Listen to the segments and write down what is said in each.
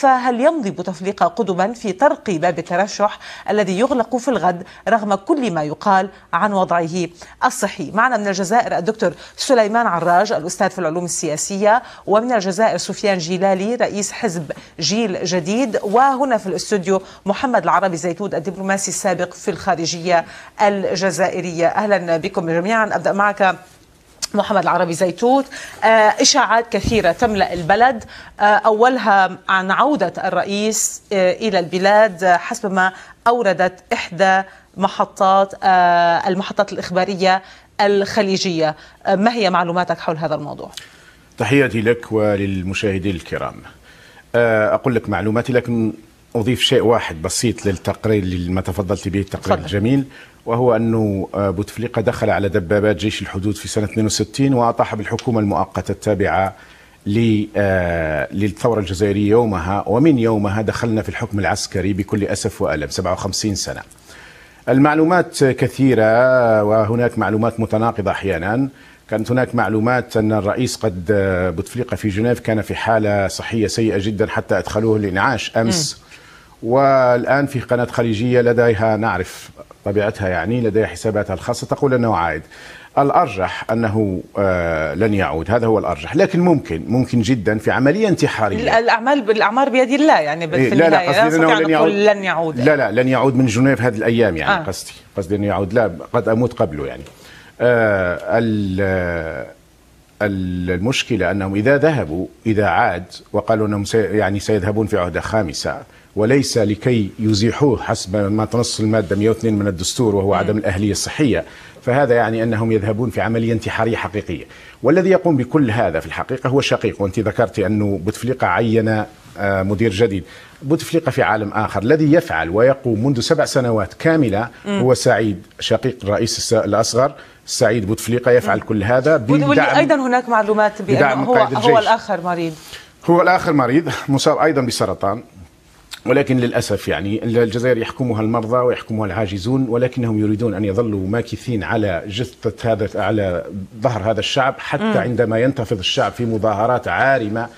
فهل يمضي بوتفليقة قدما في طرق باب الترشح الذي يغلق في الغد رغم كل ما يقال عن وضعه الصحي؟ معنا من الجزائر الدكتور سليمان عراج الأستاذ في العلوم السياسية، ومن الجزائر سفيان جيلالي رئيس حزب جيل جديد، وهنا في الاستوديو محمد العربي زيتود الدبلوماسي السابق في الخارجية الجزائرية. أهلا بكم جميعا. أبدأ معك محمد العربي زيتود. إشاعات كثيرة تملأ البلد، أولها عن عودة الرئيس إلى البلاد حسب ما أوردت إحدى المحطات الإخبارية الخليجية. ما هي معلوماتك حول هذا الموضوع؟ تحياتي لك وللمشاهدين الكرام. أقول لك معلوماتي، لكن أضيف شيء واحد بسيط للتقرير اللي ما تفضلت به، التقرير الجميل، وهو أنه بوتفليقة دخل على دبابات جيش الحدود في سنة 62 وأطاح بالحكومة المؤقتة التابعة للثورة الجزائرية يومها، ومن يومها دخلنا في الحكم العسكري بكل أسف وألم 57 سنة. المعلومات كثيرة وهناك معلومات متناقضة أحيانا. كانت هناك معلومات أن الرئيس قد بوتفليقة في جنيف كان في حالة صحية سيئة جدا حتى أدخلوه الإنعاش أمس، والآن في قناة خليجية لديها، نعرف طبيعتها يعني، لديها حساباتها الخاصة تقول أنه عائد. الأرجح أنه لن يعود، هذا هو الأرجح، لكن ممكن جدا في عملية انتحارية. الأعمار بيد الله يعني، في النهاية لا نستطيع أن نقول لن يعود. لا لن يعود من جنيف هذه الأيام يعني. قصدي أن يعود، لا قد أموت قبله يعني. المشكلة أنهم إذا عاد وقالوا أنهم سيذهبون في عهدة خامسة، وليس لكي يزيحوه حسب ما تنص المادة 102 من الدستور وهو عدم الأهلية الصحية، فهذا يعني أنهم يذهبون في عملية انتحارية حقيقية. والذي يقوم بكل هذا في الحقيقة هو شقيق، وأنت ذكرت أنه بوتفليقة عين مدير جديد. بوتفليقة في عالم آخر، الذي يفعل ويقوم منذ 7 سنوات كاملة هو سعيد، شقيق الرئيس الأصغر سعيد بوتفليقة، يفعل كل هذا بدعم. أيضا هناك معلومات بأنه هو الآخر مريض مصاب أيضا بسرطان، ولكن للأسف يعني الجزائر يحكمها المرضى ويحكمها العاجزون، ولكنهم يريدون أن يظلوا ماكثين على جثة على ظهر هذا الشعب حتى عندما ينتفض الشعب في مظاهرات عارمة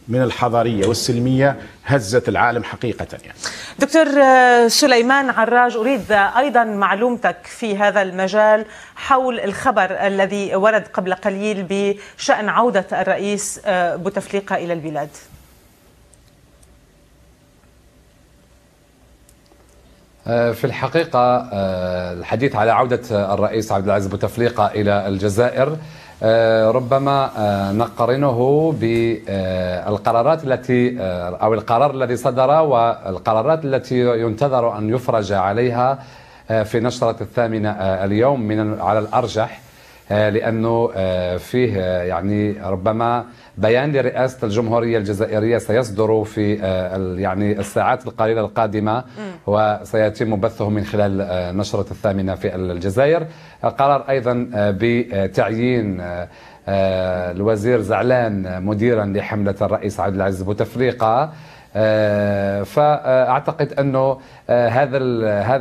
من الحضارية والسلمية هزت العالم حقيقة يعني. دكتور سليمان عراج، أريد أيضا معلومتك في هذا المجال حول الخبر الذي ورد قبل قليل بشأن عودة الرئيس بوتفليقة إلى البلاد. في الحقيقة الحديث على عودة الرئيس عبد العزيز بوتفليقة إلى الجزائر ربما نقارنه بالقرارات أو القرار الذي صدر والقرارات التي ينتظر أن يفرج عليها في نشرة 8 اليوم على الأرجح، لأنه فيه يعني ربما بيان لرئاسة الجمهورية الجزائرية سيصدر في يعني الساعات القليلة القادمة، وسيتم بثه من خلال نشرة 8 في الجزائر. قرار أيضا بتعيين الوزير زعلان مديرا لحملة الرئيس عبد العزيز بوتفليقة. فأعتقد أنه هذا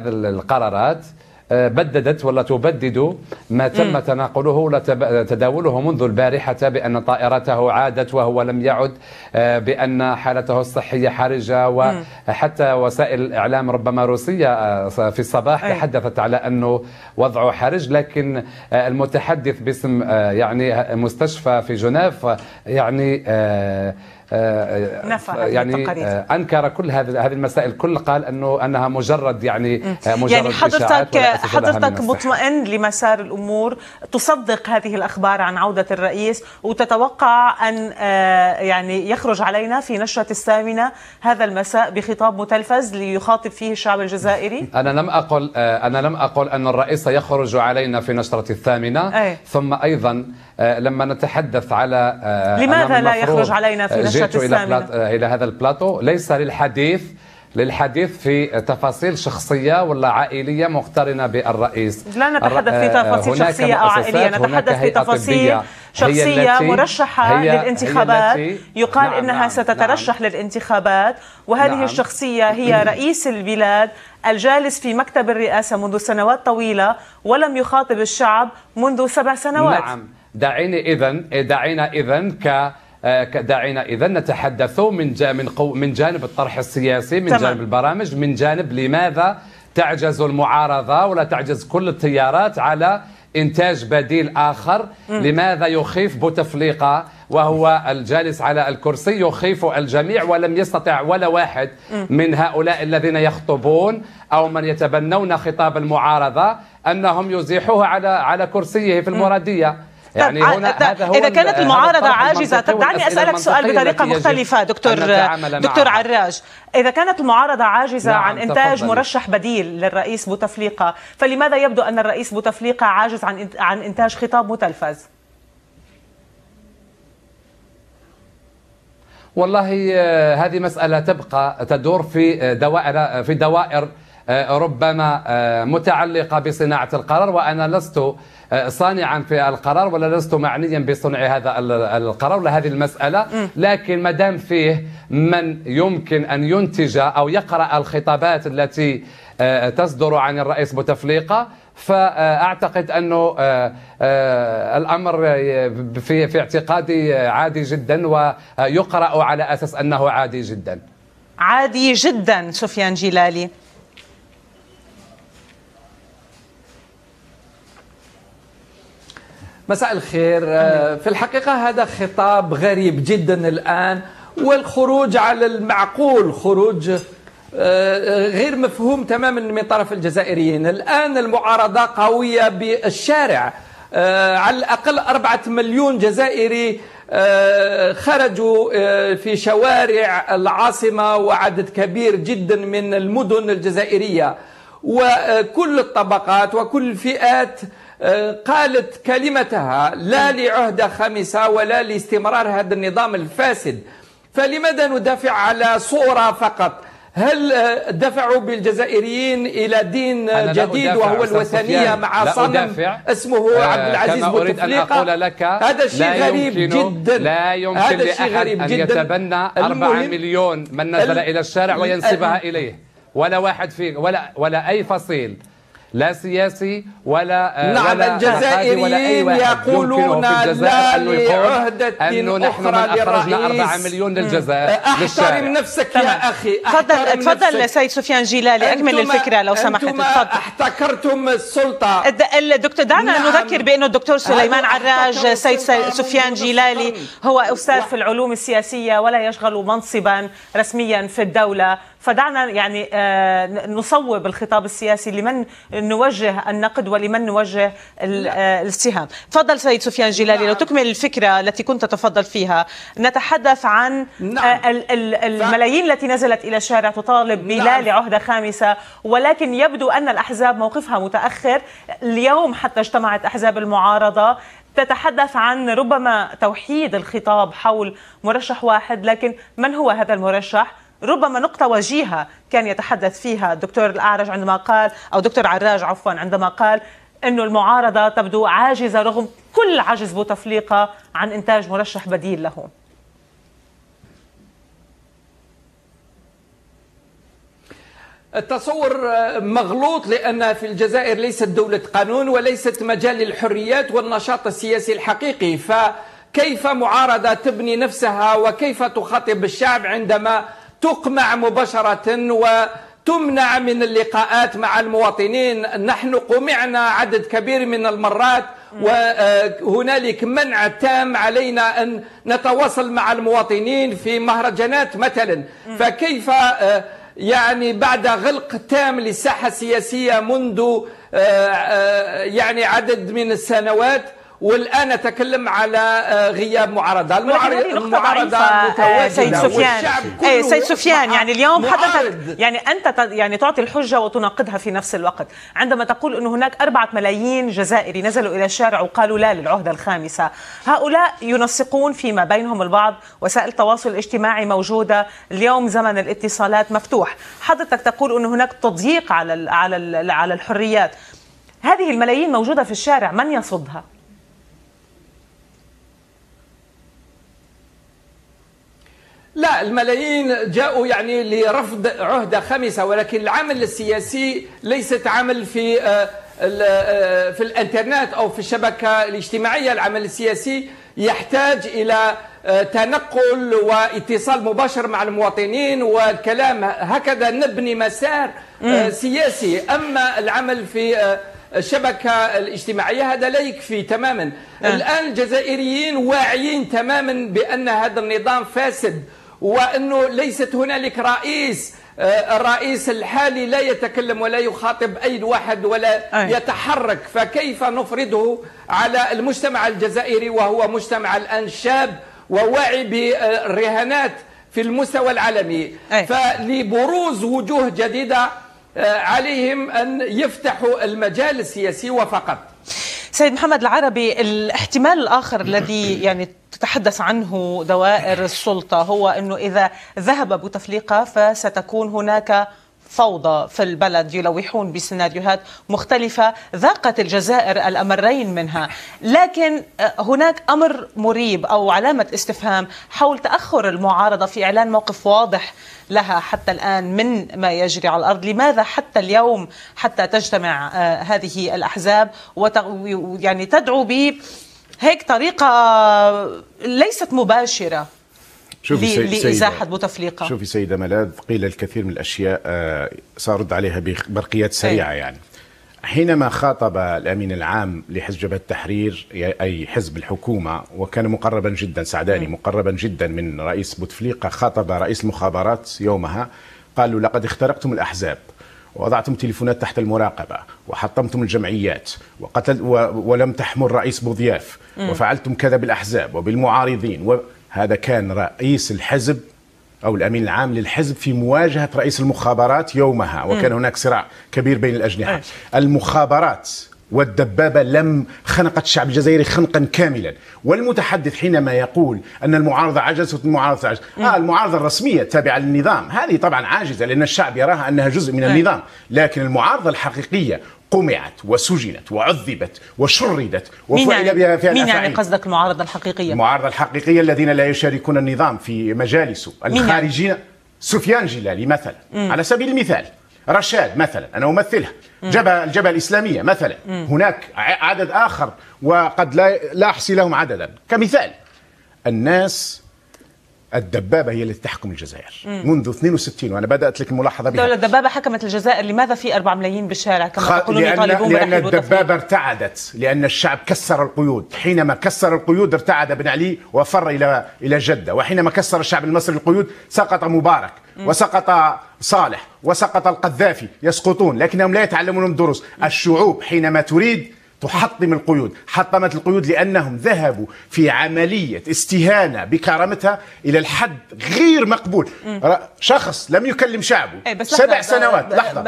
القرارات بددت ولا تبدد ما تم تناقله وتداوله منذ البارحة بأن طائرته عادت وهو لم يعد، بأن حالته الصحية حرجة، وحتى وسائل الإعلام ربما روسية في الصباح تحدثت على أنه وضعه حرج، لكن المتحدث باسم يعني مستشفى في جنيف يعني يعني أنكر كل هذه المسائل، كل قال أنها مجرد يعني حضرتك مطمئن لمسار الأمور، تصدق هذه الأخبار عن عودة الرئيس، وتتوقع أن يعني يخرج علينا في نشرة 8 هذا المساء بخطاب متلفز ليخاطب فيه الشعب الجزائري؟ أنا لم أقل أن الرئيس يخرج علينا في نشرة 8. ثم أيضا لما نتحدث على لماذا لا يخرج علينا في نشرة 8 إلى هذا البلاطو، ليس للحديث في تفاصيل شخصية ولا عائلية مقترنة بالرئيس. لا نتحدث في تفاصيل شخصية أو عائلية، نتحدث في تفاصيل شخصية مرشحة للانتخابات، يقال إنها ستترشح للانتخابات، وهذه الشخصية هي رئيس البلاد الجالس في مكتب الرئاسة منذ سنوات طويلة ولم يخاطب الشعب منذ 7 سنوات. نعم، دعينا إذن دعينا إذا نتحدث من جانب الطرح السياسي، من جانب البرامج، من جانب لماذا تعجز المعارضة ولا تعجز كل التيارات على إنتاج بديل آخر. لماذا يخيف بوتفليقة وهو الجالس على الكرسي يخيف الجميع، ولم يستطع ولا واحد من هؤلاء الذين يخطبون أو من يتبنون خطاب المعارضة أنهم يزيحوه على كرسيه في المرادية. يعني هذا هو إذا كانت المعارضة عاجزة، طب دعني أسألك سؤال بطريقة مختلفة دكتور عراج. إذا كانت المعارضة عاجزة عن إنتاج مرشح بديل للرئيس بوتفليقة، فلماذا يبدو أن الرئيس بوتفليقة عاجز عن إنتاج خطاب متلفز؟ والله هذه مسألة تبقى تدور في دوائر ربما متعلقة بصناعة القرار، وأنا لست صانعا في القرار ولا لست معنيا بصنع هذا القرار ولا هذه المسألة. لكن ما دام فيه من يمكن أن ينتج أو يقرأ الخطابات التي تصدر عن الرئيس بوتفليقة، فأعتقد أنه الأمر في اعتقادي عادي جدا، ويقرأ على أساس أنه عادي جدا. عادي جدا. سفيان جلالي. مساء الخير. في الحقيقة هذا خطاب غريب جدا الآن، والخروج على المعقول خروج غير مفهوم تماما من طرف الجزائريين. الآن المعارضة قوية بالشارع، على الأقل 4 مليون جزائري خرجوا في شوارع العاصمة وعدد كبير جدا من المدن الجزائرية، وكل الطبقات وكل الفئات قالت كلمتها لا لعهدة خامسة ولا لاستمرار هذا النظام الفاسد. فلماذا ندافع على صورة فقط؟ هل دفعوا بالجزائريين إلى دين جديد وهو الوثنية مع صنم اسمه عبد العزيز بوتفليقة؟ هذا شيء غريب جدا. لا يمكن لأحد أن يتبنى 4 مليون من نزل إلى الشارع وينسبها إليه، ولا واحد فيه ولا أي فصيل، لا سياسي ولا نعم الجزائريين يقولون لا لعهدة أخرى للرئيس. 4 مليون للجزائر. احترم نفسك يا أخي. تفضل سيد سفيان جلالي، أكمل الفكرة لو سمحت. أنتم احتكرتم السلطة. الدكتور دعنا نذكر بأنه الدكتور سليمان عراج سيد سفيان جلالي هو أستاذ في العلوم السياسية ولا يشغل منصبا رسميا في الدولة، فدعنا يعني نصوب الخطاب السياسي لمن نوجه النقد ولمن نوجه الاتهام. تفضل سيد سفيان جلالي لو تكمل الفكرة التي كنت تتفضل فيها. نتحدث عن الملايين التي نزلت إلى الشارع تطالب بلا لعهدة خامسة، ولكن يبدو أن الأحزاب موقفها متأخر. اليوم حتى اجتمعت أحزاب المعارضة تتحدث عن ربما توحيد الخطاب حول مرشح واحد، لكن من هو هذا المرشح؟ ربما نقطة وجيهة كان يتحدث فيها الدكتور الأعرج عندما قال، أو دكتور عراج عفوا، عندما قال أنه المعارضة تبدو عاجزة رغم كل عجز بوتفليقة عن إنتاج مرشح بديل له. التصور مغلوط، لأن في الجزائر ليست دولة قانون وليست مجال للحريات والنشاط السياسي الحقيقي. فكيف معارضة تبني نفسها وكيف تخاطب الشعب عندما تقمع مباشرة وتمنع من اللقاءات مع المواطنين؟ نحن قمعنا عدد كبير من المرات وهنالك منع تام، علينا أن نتواصل مع المواطنين في مهرجانات مثلا. فكيف يعني بعد غلق تام للساحة السياسية منذ يعني عدد من السنوات، والآن نتكلم على غياب معارضة. المعارضة سيد سفيان. سيد سفيان، يعني اليوم حدثت، يعني أنت يعني تعطي الحجة وتناقضها في نفس الوقت عندما تقول أن هناك 4 ملايين جزائري نزلوا إلى الشارع وقالوا لا للعهدة الخامسة. هؤلاء ينسقون فيما بينهم البعض، وسائل التواصل الاجتماعي موجودة اليوم، زمن الاتصالات مفتوح. حضرتك تقول أن هناك تضييق على الحريات. هذه الملايين موجودة في الشارع، من يصدها؟ لا، الملايين جاءوا يعني لرفض عهدة خامسة، ولكن العمل السياسي ليست عمل في الانترنت أو في الشبكة الاجتماعية. العمل السياسي يحتاج إلى تنقل واتصال مباشر مع المواطنين والكلام، هكذا نبني مسار سياسي. أما العمل في الشبكة الاجتماعية هذا لا يكفي تماما. الآن الجزائريين واعيين تماما بأن هذا النظام فاسد، وأنه ليست هنالك رئيس. الرئيس الحالي لا يتكلم ولا يخاطب أي واحد ولا يتحرك، فكيف نفرضه على المجتمع الجزائري وهو مجتمع الآن شاب وواعي بالرهانات في المستوى العالمي؟ فلبروز وجوه جديدة عليهم أن يفتحوا المجال السياسي وفقط. سيد محمد العربي، الاحتمال الآخر الذي يعني تتحدث عنه دوائر السلطة هو أنه إذا ذهب بوتفليقة فستكون هناك فوضى في البلد، يلوحون بسيناريوهات مختلفة ذاقت الجزائر الأمرين منها. لكن هناك أمر مريب أو علامة استفهام حول تأخر المعارضة في إعلان موقف واضح لها حتى الآن من ما يجري على الأرض. لماذا حتى اليوم حتى تجتمع هذه الأحزاب يعني تدعو بهيك طريقة ليست مباشرة لإزاحة بوتفليقة؟ شوفي سيدة ملاذ، قيل الكثير من الأشياء سأرد عليها ببرقيات سريعة. يعني حينما خاطب الأمين العام لحزب جبهة التحرير أي حزب الحكومة، وكان مقربا جدا سعداني مقربا جدا من رئيس بوتفليقة، خاطب رئيس المخابرات يومها، قالوا لقد اخترقتم الأحزاب ووضعتم تليفونات تحت المراقبة وحطمتم الجمعيات ولم تحمل رئيس بوضياف وفعلتم كذا بالأحزاب وبالمعارضين. هذا كان رئيس الحزب أو الأمين العام للحزب في مواجهة رئيس المخابرات يومها، وكان هناك صراع كبير بين الأجنحة. المخابرات والدبابة لم خنقت الشعب الجزائري خنقا كاملا. والمتحدث حينما يقول أن المعارضة عجزت والمعارضة عجزت، المعارضة الرسمية التابعة للنظام هذه طبعا عاجزة لأن الشعب يراها أنها جزء من النظام، لكن المعارضة الحقيقية قمعت وسجنت وعذبت وشردت وفعل بها فعل. مين يعني قصدك المعارضة الحقيقية؟ المعارضة الحقيقية الذين لا يشاركون النظام في مجالسه، الخارجين. سفيان جلالي مثلا على سبيل المثال، رشاد مثلا أنا أمثلها، الجبهة الإسلامية مثلا، هناك عدد آخر وقد لا أحصي لهم عددا كمثال. الناس الدبابة هي التي تحكم الجزائر منذ 62، وأنا بدأت لك الملاحظة بها. الدبابة حكمت الجزائر، لماذا في 4 ملايين بالشارع كما تقولون يطالبون لأن الدبابة ارتعدت، لأن الشعب كسر القيود. حينما كسر القيود ارتعد بن علي وفر إلى جدة، وحينما كسر الشعب المصري القيود سقط مبارك وسقط صالح وسقط القذافي، يسقطون لكنهم لا يتعلمون الدروس. الشعوب حينما تريد تحطم القيود، حطمت القيود لأنهم ذهبوا في عملية استهانة بكرامتها إلى الحد غير مقبول. شخص لم يكلم شعبه 7 سنوات. لحظة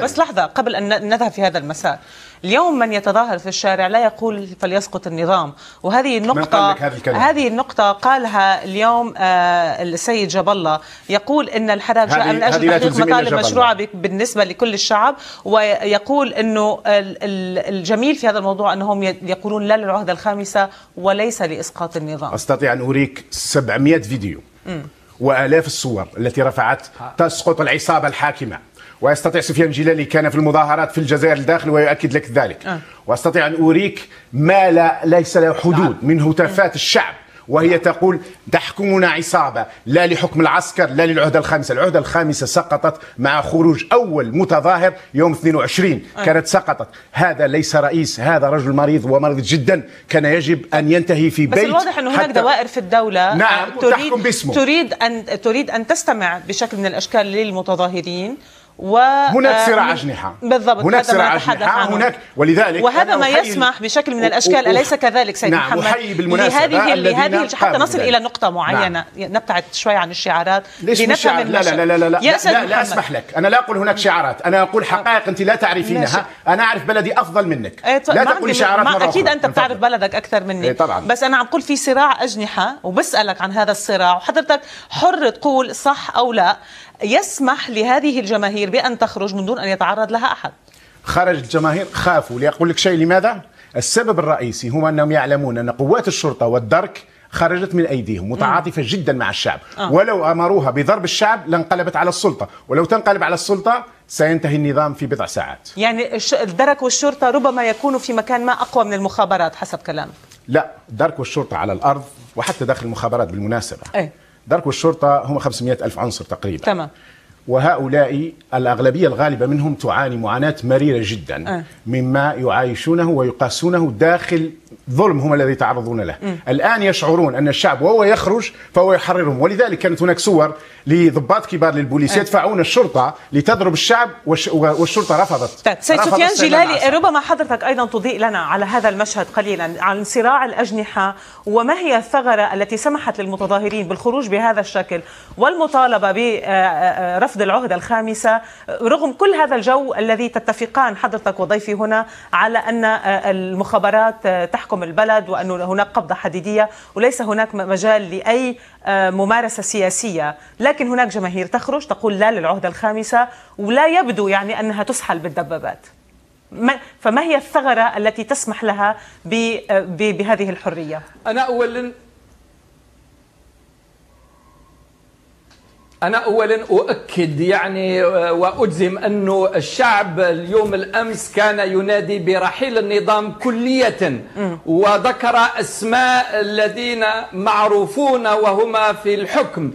بس لحظة قبل أن نذهب في هذا المسار. اليوم من يتظاهر في الشارع لا يقول فليسقط النظام، وهذه النقطة قالها اليوم السيد جاب الله، يقول إن الحراك جاء من أجل تحقيق مطالب مشروعة بالنسبة لكل الشعب، ويقول أنه الجميل في هذا الموضوع أنهم يقولون لا للعهدة الخامسة وليس لإسقاط النظام. أستطيع أن أريك 700 فيديو وآلاف الصور التي رفعت تسقط العصابة الحاكمة، ويستطيع سفيان جلالي كان في المظاهرات في الجزائر الداخل ويؤكد لك ذلك. واستطيع ان اوريك ما ليس له حدود من هتافات الشعب، وهي تقول تحكمنا عصابه لا لحكم العسكر لا للعهده الخامسه. العهده الخامسه سقطت مع خروج اول متظاهر يوم 22 كانت سقطت. هذا ليس رئيس، هذا رجل مريض ومريض جدا، كان يجب ان ينتهي في بيت. بس الواضح انه هناك دوائر في الدوله تحكم باسمه، تريد ان تستمع بشكل من الاشكال للمتظاهرين، هناك صراع أجنحة. بالضبط، هناك صراع أجنحة هناك، ولذلك وهذا ما يسمح بشكل من الأشكال، أليس كذلك سيد محمد؟ وحي بالمناسبة لهذه حتى نصل إلى نقطة معينة. نبتعد شوي عن الشعارات. ليش الشعار؟ لا أسمح لك، أنا لا أقول هناك شعارات، أنا أقول حقائق أنت لا تعرفينها. أنا أعرف بلدي أفضل منك، لا تقولي شعارات مرة أكيد أنت بتعرف بلدك أكثر مني طبعا. بس أنا عم أقول في صراع أجنحة وبسألك عن هذا الصراع، وحضرتك حر تقول صح أو لا. يسمح لهذه الجماهير بأن تخرج من دون أن يتعرض لها أحد. خرج الجماهير، خافوا. لأقول لك شيء، لماذا؟ السبب الرئيسي هو أنهم يعلمون أن قوات الشرطة والدرك خرجت من أيديهم، متعاطفة جدا مع الشعب. ولو أمروها بضرب الشعب لانقلبت على السلطة، ولو تنقلب على السلطة سينتهي النظام في بضع ساعات. يعني الدرك والشرطة ربما يكونوا في مكان ما أقوى من المخابرات حسب كلامك. لا، الدرك والشرطة على الأرض وحتى داخل المخابرات بالمناسبة. الدرك والشرطة هم 500,000 عنصر تقريبا. تمام. وهؤلاء الأغلبية الغالبة منهم تعاني معاناة مريرة جدا مما يعايشونه ويقاسونه داخل ظلم هم الذي يتعرضون له. الآن يشعرون أن الشعب وهو يخرج فهو يحررهم، ولذلك كانت هناك صور لضباط كبار للبوليس يدفعون الشرطة لتضرب الشعب والشرطة رفضت. طيب سيد سفيان جلالي، ربما حضرتك أيضا تضيء لنا على هذا المشهد قليلا عن صراع الأجنحة، وما هي الثغرة التي سمحت للمتظاهرين بالخروج بهذا الشكل والمطالبة برفض العهدة الخامسة رغم كل هذا الجو الذي تتفقان حضرتك وضيفي هنا على أن المخابرات تحكم البلد وأن هناك قبضة حديدية وليس هناك مجال لأي ممارسة سياسية، لكن هناك جماهير تخرج تقول لا للعهدة الخامسة ولا يبدو يعني أنها تسحل بالدبابات. فما هي الثغرة التي تسمح لها بهذه الحرية؟ أنا أولا أؤكد يعني وأجزم أنه الشعب اليوم الأمس كان ينادي برحيل النظام كلية، وذكر أسماء الذين معروفون وهما في الحكم،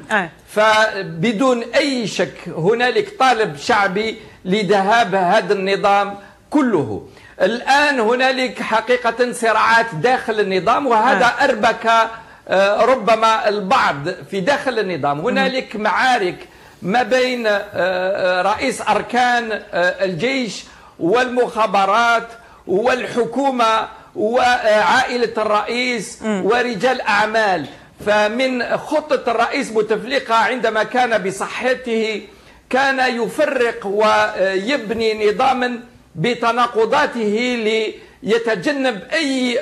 فبدون أي شك هنالك طالب شعبي لذهاب هذا النظام كله. الآن هنالك حقيقة صراعات داخل النظام، وهذا أربك ربما البعض في داخل النظام. هنالك معارك ما بين رئيس أركان الجيش والمخابرات والحكومة وعائلة الرئيس ورجال أعمال. فمن خطة الرئيس بوتفليقة عندما كان بصحته كان يفرق ويبني نظاما بتناقضاته ليتجنب أي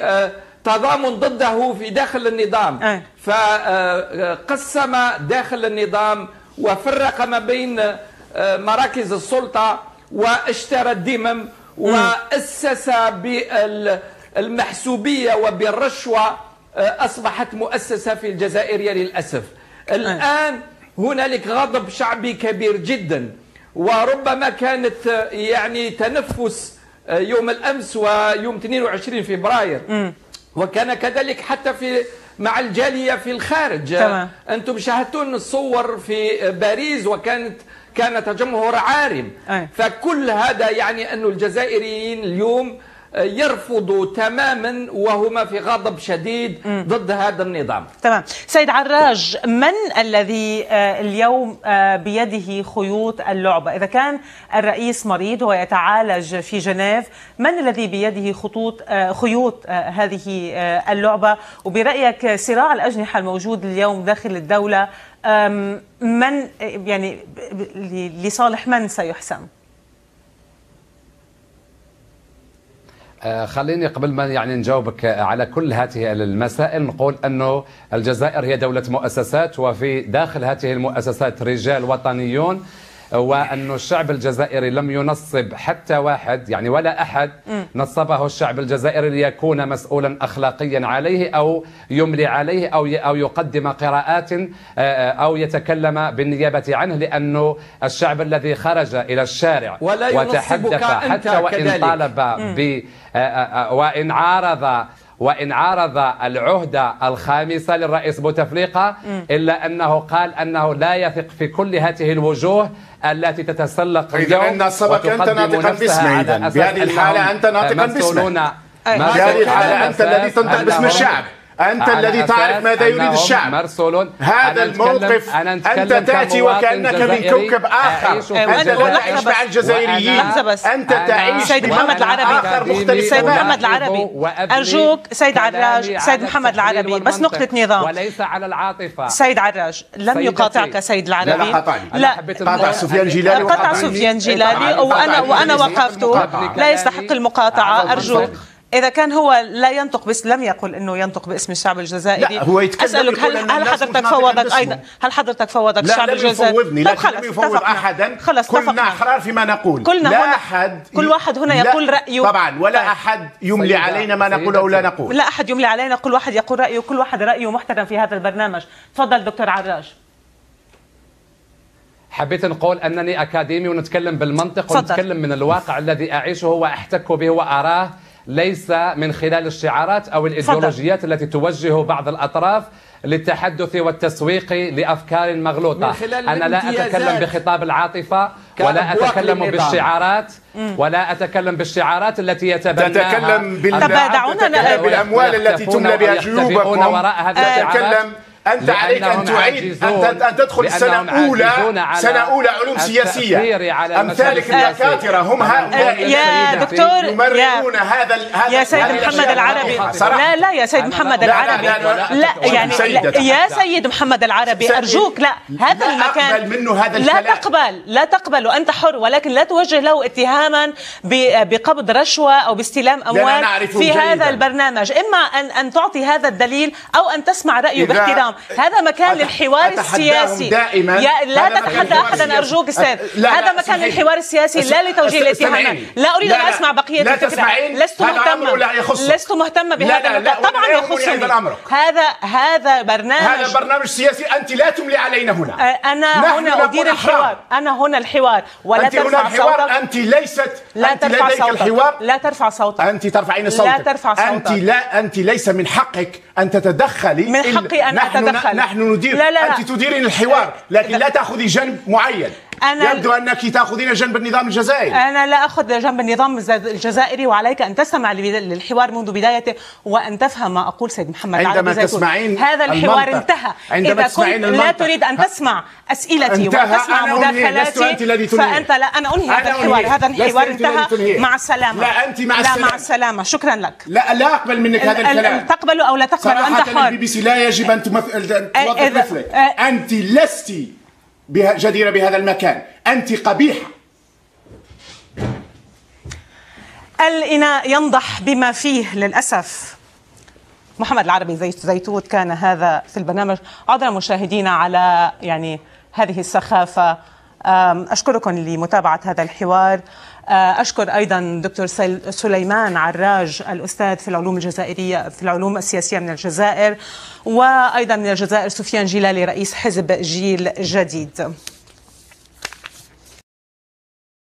تضامن ضده في داخل النظام. فقسم داخل النظام وفرق ما بين مراكز السلطة واشترى الدمم وأسس بالمحسوبية وبالرشوة، أصبحت مؤسسة في الجزائر للأسف. الآن هنالك غضب شعبي كبير جدا، وربما كانت يعني تنفس يوم الأمس ويوم 22 فبراير، وكان كذلك حتى مع الجالية في الخارج. أنتم شاهدتون الصور في باريس كان تجمهر عارم. فكل هذا يعني أن الجزائريين اليوم يرفضوا تماما وهما في غضب شديد ضد هذا النظام. تمام. سيد عراج، من الذي اليوم بيده خيوط اللعبة؟ إذا كان الرئيس مريض ويتعالج في جنيف، من الذي بيده خيوط هذه اللعبة؟ وبرأيك صراع الأجنحة الموجود اليوم داخل الدولة من يعني لصالح من سيحسم؟ خليني قبل ما يعني نجاوبك على كل هذه المسائل نقول أنه الجزائر هي دولة مؤسسات، وفي داخل هذه المؤسسات رجال وطنيون، وأن الشعب الجزائري لم ينصب حتى واحد يعني ولا أحد نصبه الشعب الجزائري ليكون مسؤولا أخلاقيا عليه أو يملي عليه أو يقدم قراءات أو يتكلم بالنيابة عنه، لأنه الشعب الذي خرج إلى الشارع وتحدث حتى وإن طالب وإن عارض العهدة الخامسة للرئيس بوتفليقة، إلا أنه قال أنه لا يثق في كل هذه الوجوه التي تتسلق اليوم. إذا نصبك أنت ناطقا باسمه، بهذه الحالة أنت ناطقا باسمه، بهذه الحالة أنت الذي تنطق باسم الشعب، أنت الذي تعرف ماذا يريد الشعب. هذا الموقف أنت تأتي وكأنك من كوكب آخر، أنت لا تعيش مع الجزائريين، أنت تعيش سيد محمد العربي. سيد محمد العربي أرجوك سيد عراج، سيد محمد العربي بس نقطة نظام وليس على العاطفة. سيد عراج لم يقاطعك سيد العربي، لا قاطع سفيان جلالي، قطع سفيان جلالي وأنا وقفته، لا يستحق المقاطعة. أرجوك إذا كان هو لا ينطق لم يقل إنه ينطق باسم الشعب الجزائري، أسألك هل حضرتك فوضك أيضا؟ هل حضرتك فوضك الشعب الجزائري؟ لا لم يفوض أحدا، كلنا أحرار فيما نقول، لا أحد كل واحد هنا يقول رأيه طبعا، ولا أحد يملي علينا ما نقول أو لا نقول، لا أحد يملي علينا، كل واحد يقول رأيه، كل واحد رأيه محترم في هذا البرنامج. تفضل دكتور عراج. حبيت نقول أنني أكاديمي ونتكلم بالمنطق ونتكلم من الواقع الذي أعيشه وأحتك به وأراه ليس من خلال الشعارات أو الإيديولوجيات التي توجه بعض الأطراف للتحدث والتسويق لأفكار مغلوطة. أنا لا أتكلم بخطاب العاطفة ولا أتكلم بالشعارات ولا أتكلم بالشعارات التي يتبناها تتكلم بالأموال التي تملى بها جيوبكم. أتكلم أنت عليك أن تعيد أن تدخل سنة أولى علوم سياسية. أمثالك الدكاترة هم هؤلاء يا دكتور يمررون هذا يا سيد محمد العربي. لا يا سيد محمد العربي، لا يعني يا سيد محمد العربي أرجوك، لا هذا المكان منه هذا الكلام. لا تقبل وأنت حر، ولكن لا توجه له اتهاما بقبض رشوة أو باستلام أموال في هذا البرنامج. إما أن تعطي هذا الدليل أو أن تسمع رأيه باحترام. هذا مكان للحوار السياسي. لا تتحدى أحدا أرجوك أستاذ. هذا مكان للحوار السياسي لا لتوجيه الاتهامات. لا أريد أن أسمع بقية الفكرة. لست مهتمة بهذا المكان. طبعا يخصني هذا برنامج سياسي. أنت لا تملي علينا هنا. أنا هنا أدير الحوار. أنا هنا الحوار ولا ترفع صوتك. أنت ليست. لا ترفع صوتك. لا ترفع صوتك. أنت ترفعين صوتك. لا ترفع صوتك. أنت ليس من حقك أن تتدخلي. من حقي أن أتدخل. نحن ندير. لا. أنت تديرين الحوار، لكن لا تأخذي جنب معين. يبدو أنك تأخذين جنب النظام الجزائري. أنا لا أخذ جنب النظام الجزائري، وعليك أن تستمع للحوار منذ بدايته وأن تفهم ما أقول سيد محمد العربي. عندما تسمعين هذا الحوار انتهى. إذا كنت لا تريد أن تسمع أسئلتي وتسمع مداخلاتي فأنت لا. أنا أنهي هذا الحوار. هذا الحوار انتهى. مع السلامة. لا أنت مع السلامة. لا مع السلامة. شكرا لك. لا أقبل منك هذا الكلام. تقبل أو لا تقبل أنت حر. البي بي سي لا يجب أن توظف مثلك. أنت لست جديرة بهذا المكان. أنت قبيحة. الإناء ينضح بما فيه للأسف. محمد العربي زيتوت كان هذا في البرنامج. عذرا مشاهدينا على يعني هذه السخافة. أشكركم لمتابعة هذا الحوار. أشكر أيضا دكتور سليمان عراج الأستاذ في العلوم الجزائرية في العلوم السياسية من الجزائر، وأيضا من الجزائر سفيان جلالي رئيس حزب جيل جديد.